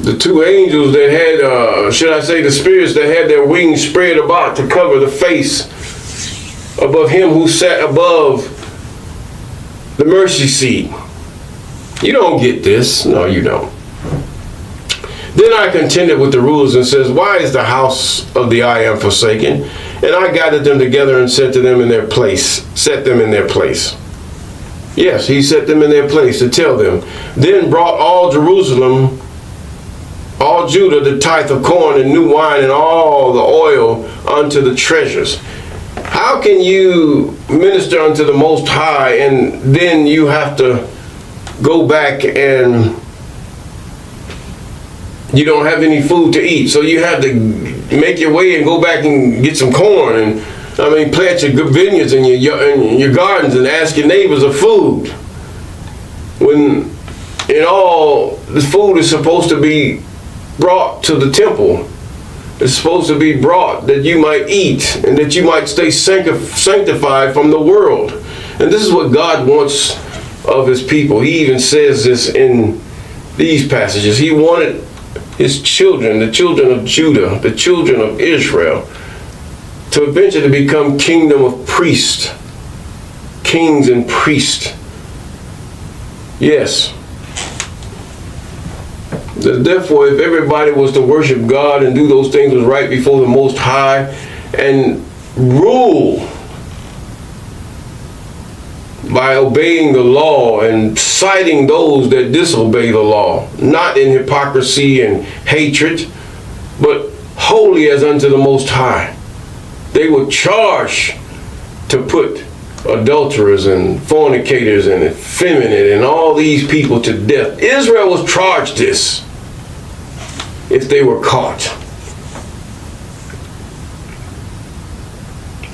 the two angels that had, should I say the spirits that had their wings spread about to cover the face above him who sat above the mercy seat. You don't get this. No, you don't. Then I contended with the rulers and says, why is the house of the I am forsaken? And I gathered them together and said to them in their place, set them in their place. Yes, he set them in their place to tell them. Then brought all Jerusalem, all Judah, the tithe of corn and new wine and all the oil unto the treasures. How can you minister unto the Most High and then you have to go back and you don't have any food to eat? So you have to make your way and go back and get some corn and plant your good vineyards and your gardens and ask your neighbors of food. When in all, the food is supposed to be brought to the temple. It's supposed to be brought that you might eat and that you might stay sanctified from the world. And this is what God wants of his people. He even says this in these passages. He wanted his children, the children of Judah, the children of Israel, to eventually become kingdom of priests, kings and priests. Yes. Therefore, if everybody was to worship God and do those things was right before the Most High and rule by obeying the law and citing those that disobey the law, not in hypocrisy and hatred, but wholly as unto the Most High, they were charged to put adulterers and fornicators and effeminate and all these people to death. Israel was charged this if they were caught.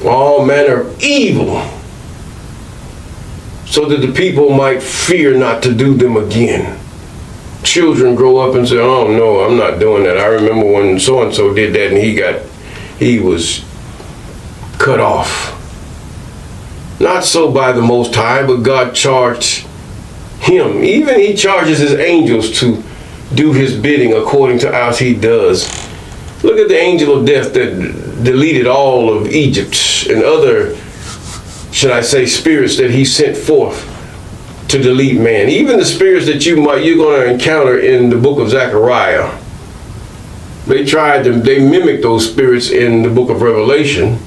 All manner of evil, so that the people might fear not to do them again. Children grow up and say, oh no, I'm not doing that. I remember when so-and-so did that and he was cut off. Not so by the Most High, but God charged him. Even he charges his angels to do his bidding according to as he does. Look at the angel of death that deleted all of Egypt and other, should I say, spirits that he sent forth to delete man. Even the spirits that you're going to encounter in the book of Zechariah. They mimicked those spirits in the book of Revelation.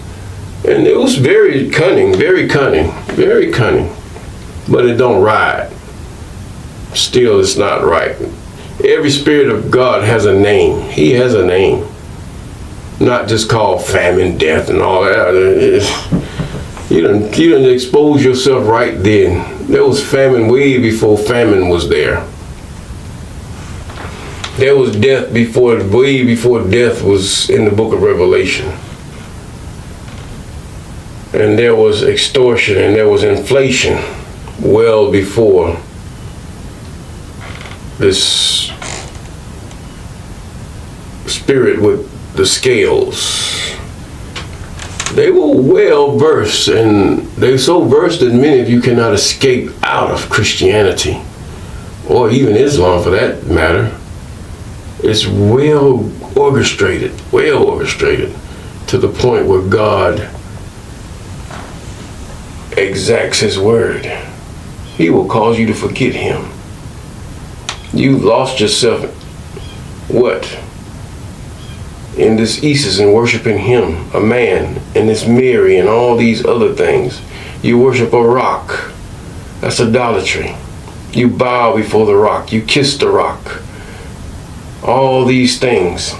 And it was very cunning, very cunning, very cunning. But it don't ride. Still, it's not right. Every spirit of God has a name. He has a name. Not just called famine, death, and all that. You done expose yourself right then. There was famine way before famine was there. There was death way before death was in the book of Revelation. And there was extortion and there was inflation well before this spirit with the scales. They were well versed, and they're so versed that many of you cannot escape out of Christianity, or even Islam for that matter. It's well orchestrated to the point where God exacts his word. He will cause you to forget him. You've lost yourself, what? In this Isis and worshiping him, a man, and this Mary and all these other things. You worship a rock. That's idolatry. You bow before the rock. You kiss the rock. All these things.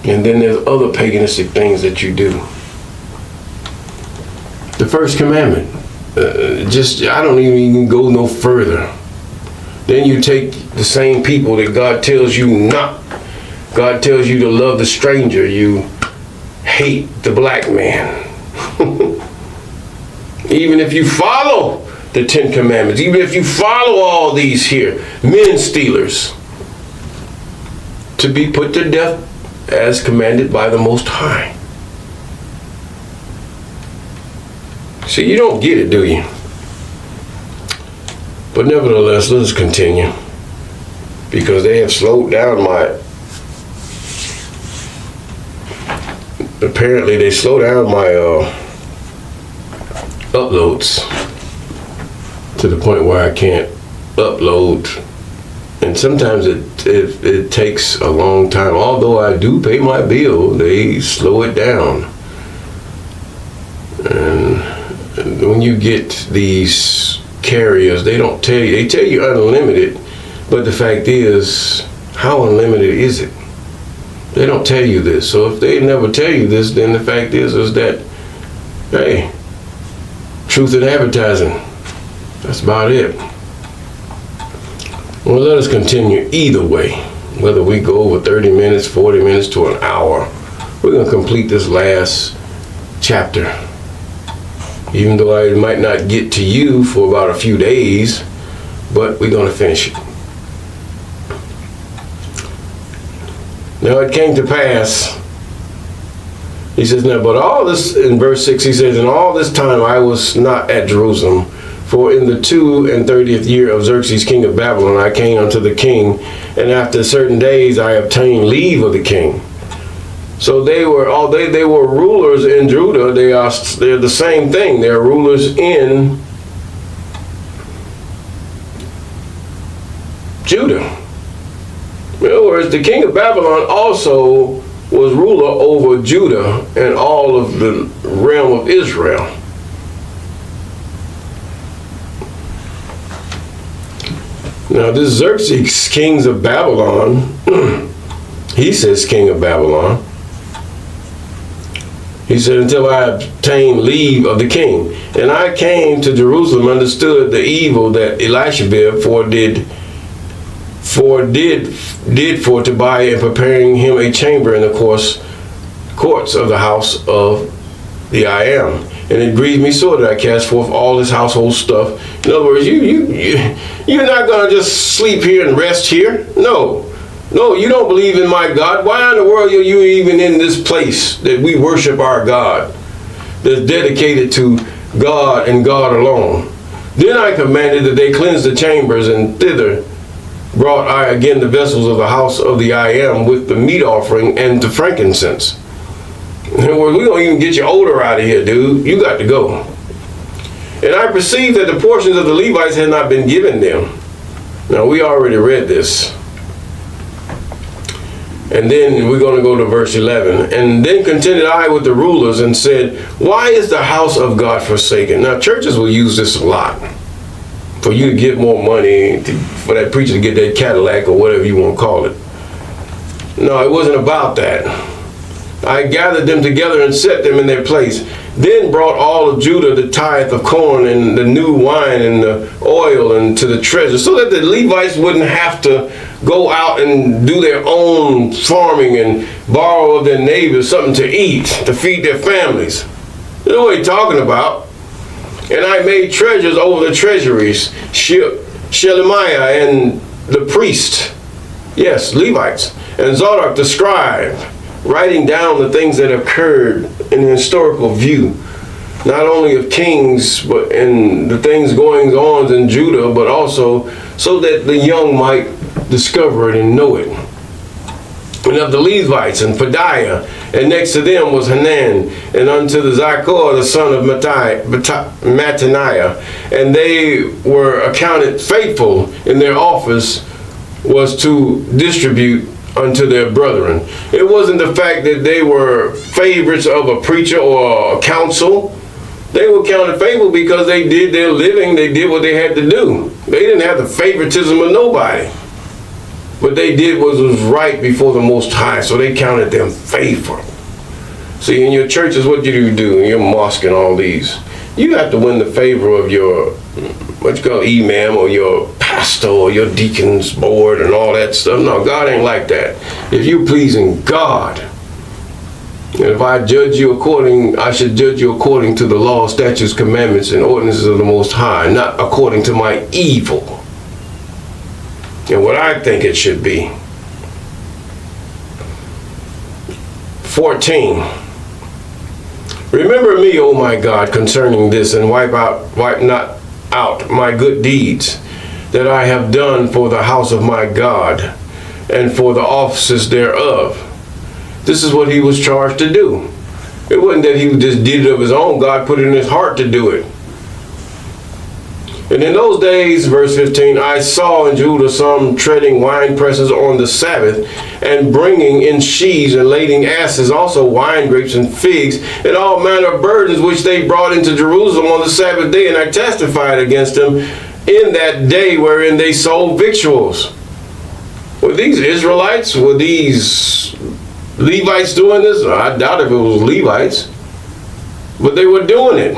And then there's other paganistic things that you do. The first commandment, I don't even go no further. Then you take the same people that God tells you not. God tells you to love the stranger. You hate the black man. Even if you follow the 10 Commandments, even if you follow all these here, men stealers, to be put to death as commanded by the Most High. See, you don't get it, do you? But nevertheless, let us continue. because they have slowed down apparently they slow down my uploads to the point where I can't upload, and sometimes it takes a long time. Although I do pay my bill, they slow it down. And when you get these carriers, they don't tell you, they tell you unlimited, but the fact is, how unlimited is it? They don't tell you this. So if they never tell you this, then the fact is that, hey, truth in advertising. That's about it. Well, let us continue either way. Whether we go over 30 minutes, 40 minutes to an hour, we're going to complete this last chapter. Even though I might not get to you for about a few days, but we're going to finish it. Now it came to pass, he says, now, but all this, in verse 6, he says, and all this time I was not at Jerusalem, for in the 32nd year of Xerxes, king of Babylon, I came unto the king, and after certain days I obtained leave of the king. So they were rulers in Judah. They're the same thing. They're rulers in Judah. In other words, the king of Babylon also was ruler over Judah and all of the realm of Israel. Now this Xerxes, king of Babylon, he says king of Babylon. He said, until I obtained leave of the king. And I came to Jerusalem, understood the evil that Elishabib did for Tobiah in preparing him a chamber in the courts of the house of the I am. And it grieved me sore that I cast forth all this household stuff. In other words, you're not going to just sleep here and rest here. No, you don't believe in my God. Why in the world are you even in this place that we worship our God, that's dedicated to God and God alone? Then I commanded that they cleanse the chambers, and thither brought I again the vessels of the house of the I am with the meat offering and the frankincense. And we don't even get your odor out of here, dude. You got to go. And I perceived that the portions of the Levites had not been given them. Now, we already read this. And then we're going to go to verse 11. And then contended I with the rulers and said, why is the house of God forsaken? Now, churches will use this a lot. For you to get more money, for that preacher to get that Cadillac or whatever you want to call it. No, it wasn't about that. I gathered them together and set them in their place. Then brought all of Judah the tithe of corn and the new wine and the oil and to the treasure, so that the Levites wouldn't have to go out and do their own farming and borrow of their neighbors something to eat, to feed their families. You know what he's talking about. And I made treasures over the treasuries, Shelemiah and the priest, yes, Levites, and Zadok the scribe, writing down the things that occurred in historical view, not only of kings, but in the things going on in Judah, but also so that the young might discover it and know it. And of the Levites and Pedaiah, and next to them was Hanan, and unto the Zachor the son of Mattaniah, and they were accounted faithful in their office was to distribute unto their brethren. It wasn't the fact that they were favorites of a preacher or a council. They were counted faithful because they did their living, they did what they had to do. They didn't have the favoritism of nobody. What they did was right before the Most High, so they counted them faithful. See, in your churches, what do you do? In your mosque and all these, you have to win the favor of your, what you call imam, or your pastor, or your deacon's board and all that stuff. No, God ain't like that. If you pleasing God, and if I judge you according, I should judge you according to the law, statutes, commandments, and ordinances of the Most High, not according to my evil and what I think it should be. 14. Remember me, O my God, concerning this, and wipe not out my good deeds, that I have done for the house of my God and for the offices thereof. This is what he was charged to do. It wasn't that he just did it of his own. God put it in his heart to do it. And in those days, verse 15, I saw in Judah some treading wine presses on the Sabbath, and bringing in sheaves and lading asses, also wine grapes and figs, and all manner of burdens which they brought into Jerusalem on the Sabbath day. And I testified against them in that day wherein they sold victuals. Were these Israelites? Were these Levites doing this? I doubt if it was Levites. But they were doing it.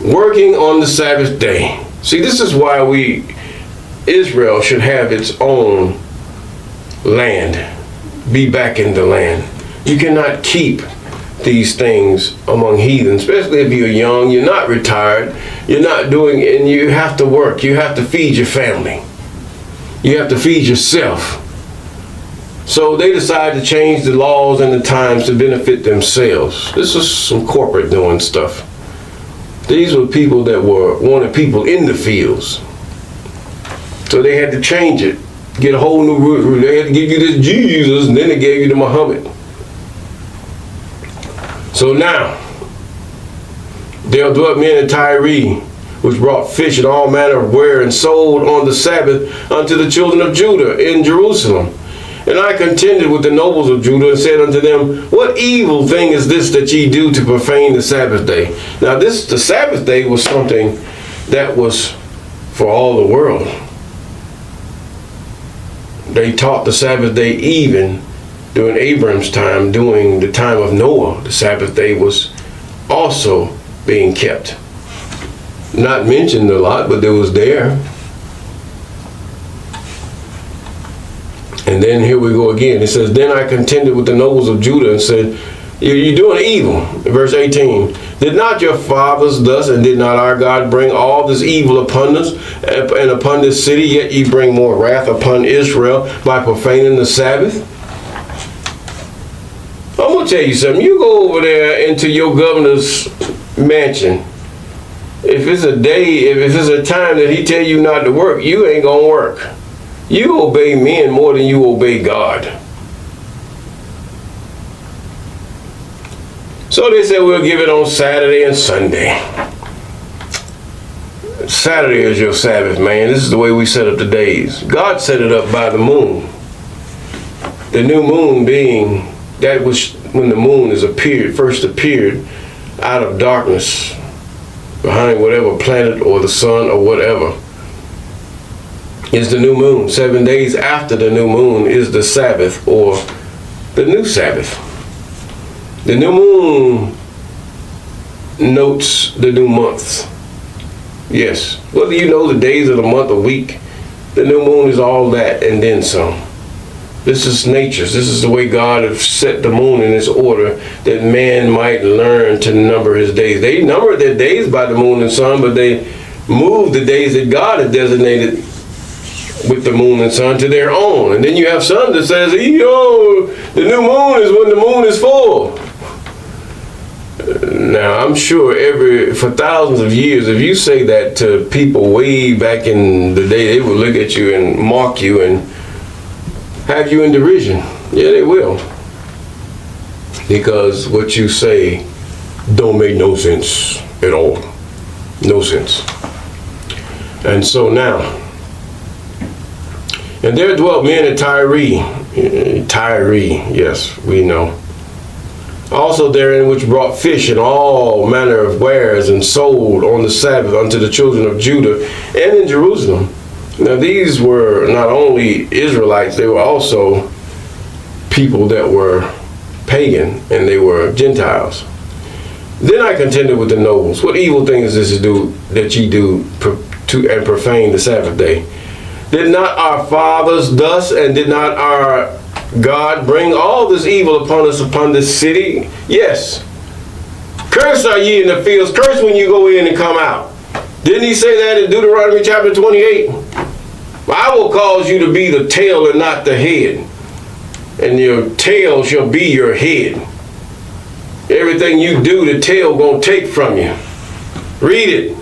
Working on the Sabbath day. See, this is why Israel should have its own land. Be back in the land. You cannot keep these things among heathens, especially if you're young, you're not retired, you're not doing, and you have to work, you have to feed your family. You have to feed yourself. So they decided to change the laws and the times to benefit themselves. This was some corporate doing stuff. These were people that wanted people in the fields. So they had to change it, get a whole new route. They had to give you this Jesus, and then they gave you the Muhammad. So now, there dwelt men in Tyre, which brought fish and all manner of ware, and sold on the Sabbath unto the children of Judah in Jerusalem. And I contended with the nobles of Judah, and said unto them, what evil thing is this that ye do to profane the Sabbath day? Now the Sabbath day was something that was for all the world. They taught the Sabbath day even during Abraham's time, during the time of Noah. The Sabbath day was also being kept. Not mentioned a lot, but it was there. And then here we go again. It says, then I contended with the nobles of Judah and said, you're doing evil. Verse 18, did not your fathers thus, and did not our God bring all this evil upon us and upon this city, yet ye bring more wrath upon Israel by profaning the Sabbath? I'm going to tell you something. You go over there into your governor's mansion. If it's a time that he tell you not to work, you ain't going to work. You obey men more than you obey God. So they said we'll give it on Saturday and Sunday. Saturday is your Sabbath, man. This is the way we set up the days. God set it up by the moon. The new moon being, that was when the moon first appeared out of darkness behind whatever planet or the sun or whatever. Is the new moon. 7 days after the new moon is the Sabbath, or the new Sabbath. The new moon notes the new months. Yes, whether you know the days of the month or week, the new moon is all that and then some. This is nature. This is the way God has set the moon in its order, that man might learn to number his days. They numbered their days by the moon and sun, but they moved the days that God had designated with the moon and sun to their own. And then you have some that says, the new moon is when the moon is full. Now, I'm sure for thousands of years, if you say that to people way back in the day, they will look at you and mock you and have you in derision. Yeah, they will. Because what you say don't make no sense at all. No sense. And so now, and there dwelt men at Tyre, yes, we know. Also therein which brought fish and all manner of wares, and sold on the Sabbath unto the children of Judah and in Jerusalem. Now these were not only Israelites, they were also people that were pagan, and they were Gentiles. Then I contended with the nobles, what evil thing is this that ye do and profane the Sabbath day? Did not our fathers thus, and did not our God bring all this evil upon us, upon this city? Yes. Cursed are ye in the fields, cursed when you go in and come out. Didn't he say that in Deuteronomy chapter 28? I will cause you to be the tail and not the head, and your tail shall be your head. Everything you do, the tail gonna take from you. Read it.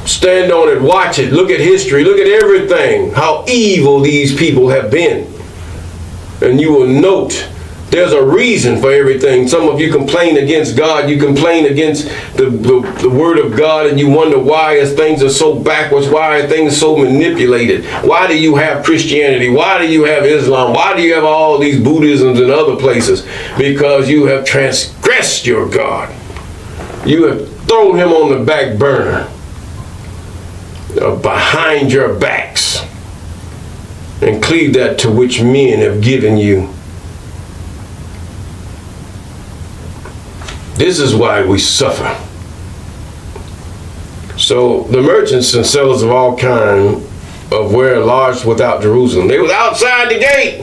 Stand on it, watch it, look at history, look at everything, how evil these people have been. And you will note there's a reason for everything. Some of you complain against God, you complain against the word of God, and you wonder why things are so backwards, why are things so manipulated? Why do you have Christianity? Why do you have Islam? Why do you have all these Buddhisms and other places? Because you have transgressed your God. You have thrown him on the back burner, behind your backs, and cleave that to which men have given you. This is why we suffer. So the merchants and sellers of all kind of were lodged without Jerusalem. They was outside the gate.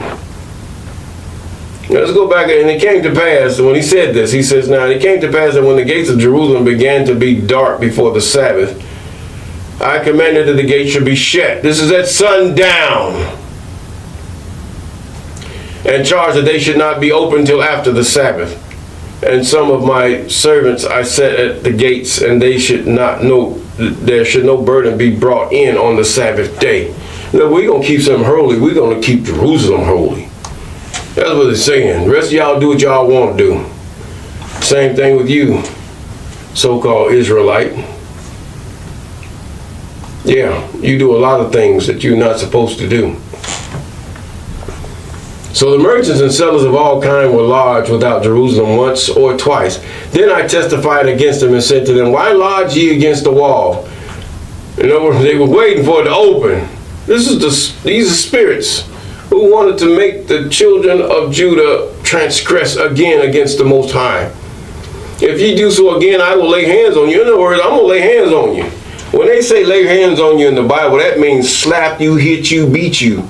Now let's go back, and it came to pass, when he said this, he says, now it came to pass that when the gates of Jerusalem began to be dark before the Sabbath, I commanded that the gate should be shut. This is at sundown. And charged that they should not be opened till after the Sabbath. And some of my servants I set at the gates, and they should not know, there should no burden be brought in on the Sabbath day. Now we're going to keep something holy. We're going to keep Jerusalem holy. That's what it's saying. The rest of y'all do what y'all want to do. Same thing with you, so-called Israelite. Yeah, you do a lot of things that you're not supposed to do. So the merchants and sellers of all kind were lodged without Jerusalem once or twice. Then I testified against them and said to them, why lodge ye against the wall? In other words, they were waiting for it to open. These are spirits who wanted to make the children of Judah transgress again against the Most High. If ye do so again, I will lay hands on you. In other words, I'm going to lay hands on you. When they say lay hands on you in the Bible, that means slap you, hit you, beat you.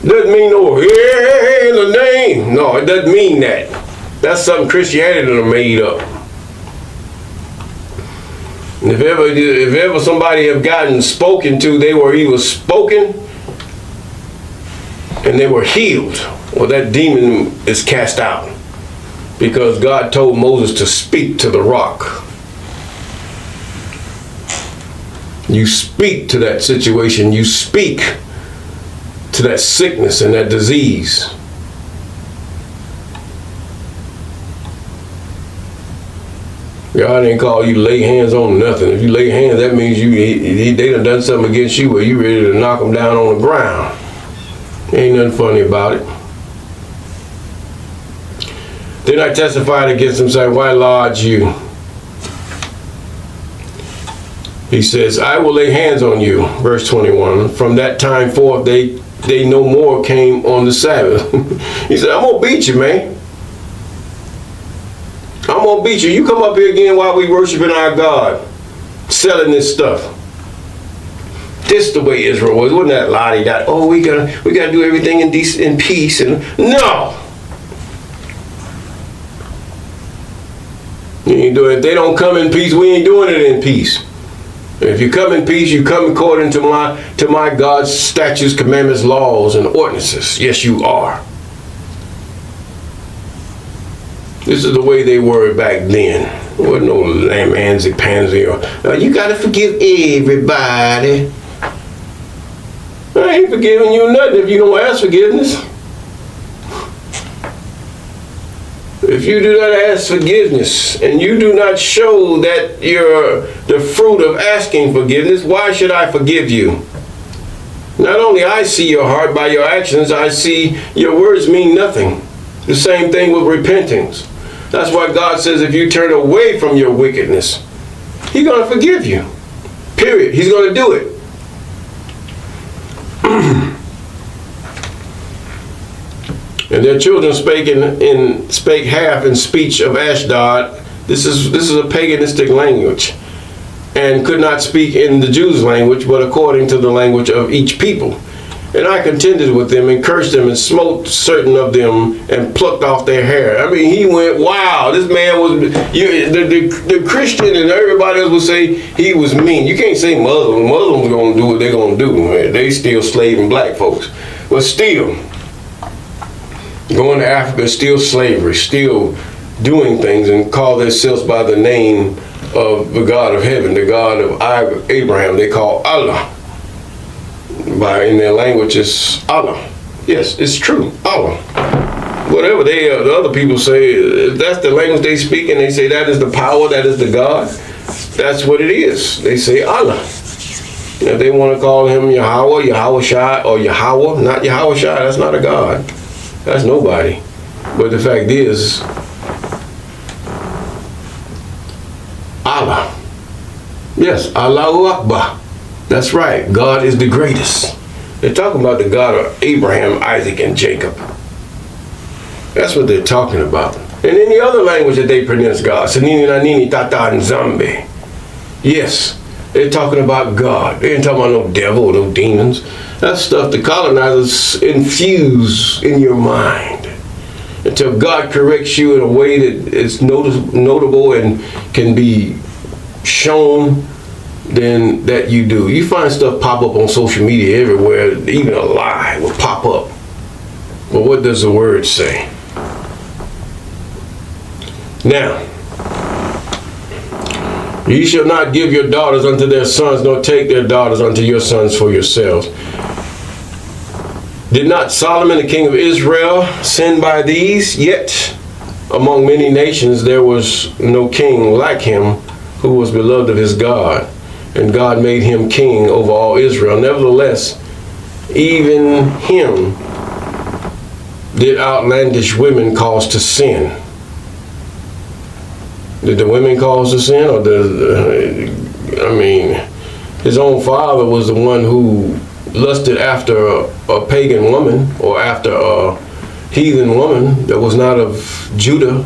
Doesn't mean, oh, yeah, in the name. No, it doesn't mean that. That's something Christianity done made up. And if ever somebody have gotten spoken to, they were either spoken and they were healed, or that demon is cast out. Because God told Moses to speak to the rock. You speak to that situation. You speak to that sickness and that disease. God ain't call you to lay hands on nothing. If you lay hands, that means they done something against you where you ready to knock them down on the ground. Ain't nothing funny about it. Then I testified against them, saying, why lodge you? He says, I will lay hands on you. Verse 21. From that time forth, they no more came on the Sabbath. He said, I'm going to beat you, man. I'm going to beat you. You come up here again while we worshiping our God, selling this stuff. This is the way Israel was. Wasn't that la-di-da? Oh, we gotta do everything in peace. And no! You ain't doing it. If they don't come in peace, we ain't doing it in peace. If you come in peace, you come according to my God's statutes, commandments, laws, and ordinances. Yes, you are. This is the way they were back then. There wasn't no lamb-pansy or you got to forgive everybody. I ain't forgiving you nothing if you don't ask forgiveness. If you do not ask forgiveness and you do not show that you're the fruit of asking forgiveness, why should I forgive you? Not only I see your heart by your actions, I see your words mean nothing. The same thing with repentance. That's why God says if you turn away from your wickedness, He's going to forgive you. Period. He's going to do it. And their children spake half in speech of Ashdod. This is a paganistic language, and could not speak in the Jews' language, but according to the language of each people. And I contended with them and cursed them and smote certain of them and plucked off their hair. I mean, he went, wow, this man was, the Christian and everybody else would say he was mean. You can't say Muslims. Muslims are going to do what they're going to do. Man. They still slaving black folks. But still, going to Africa is still slavery, still doing things and call themselves by the name of the God of heaven, the God of Abraham, they call Allah. In their language, it's Allah. Yes, it's true, Allah. Whatever the other people say, if that's the language they speak, and they say that is the power, that is the God, that's what it is. They say Allah. If they want to call him Yahweh, Yahweh Shai, or Yahweh, not Yahweh Shai, that's not a God. That's nobody. But the fact is, Allah. Yes, Allahu Akbar. That's right. God is the greatest. They're talking about the God of Abraham, Isaac, and Jacob. That's what they're talking about. And in the other language that they pronounce God, Sanini Nanini Tata and Zambi. Yes, they're talking about God. They ain't talking about no devil or no demons. That's stuff the colonizers infuse in your mind until God corrects you in a way that is notable and can be shown. Then that you do. You find stuff pop up on social media everywhere, even a lie will pop up. But what does the word say? Now, ye shall not give your daughters unto their sons, nor take their daughters unto your sons for yourselves. Did not Solomon, the king of Israel, sin by these? Yet among many nations there was no king like him, who was beloved of his God. And God made him king over all Israel. Nevertheless, even him did outlandish women cause to sin. Did the women cause to sin? Or his own father was the one who lusted after a pagan woman, or after a heathen woman that was not of Judah.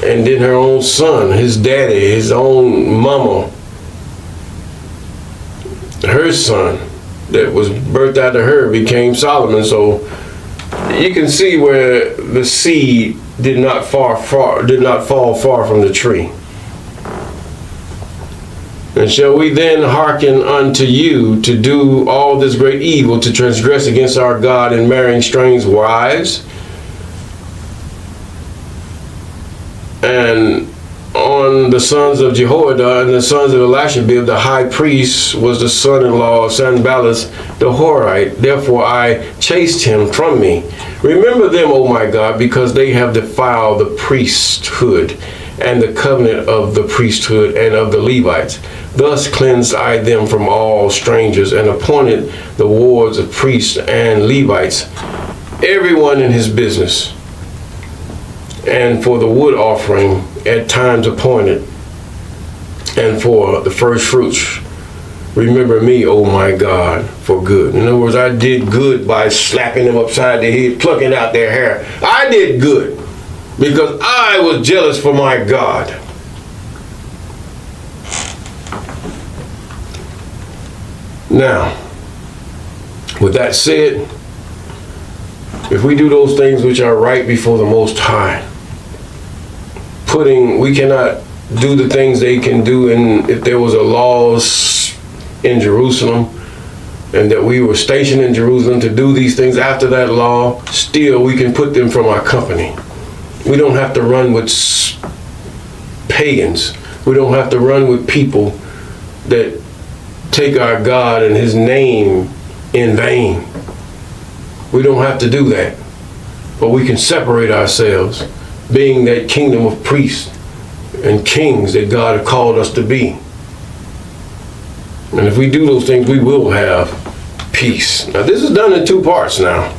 And then her own son, his daddy, his own mama, her son that was birthed out of her became Solomon. So you can see where the seed did not fall far from the tree. And shall we then hearken unto you to do all this great evil, to transgress against our God in marrying strange wives? And on the sons of Jehoiada and the sons of Elishabib, the high priest, was the son-in-law of Sanballat the Horite. Therefore I chased him from me. Remember them, O my God, because they have defiled the priesthood and the covenant of the priesthood and of the Levites. Thus cleansed I them from all strangers, and appointed the wards of priests and Levites, everyone in his business, and for the wood offering at times appointed, and for the first fruits. Remember me, O my God, for good. In other words, I did good by slapping them upside the head, plucking out their hair. I did good because I was jealous for my God. Now, with that said, if we do those things which are right before the Most High, we cannot do the things they can do. And if there was a laws in Jerusalem, and that we were stationed in Jerusalem to do these things after that law, still we can put them from our company. We don't have to run with pagans. We don't have to run with people that take our God and his name in vain. We don't have to do that. But we can separate ourselves, being that kingdom of priests and kings that God has called us to be. And if we do those things, we will have peace. Now, this is done in two parts now.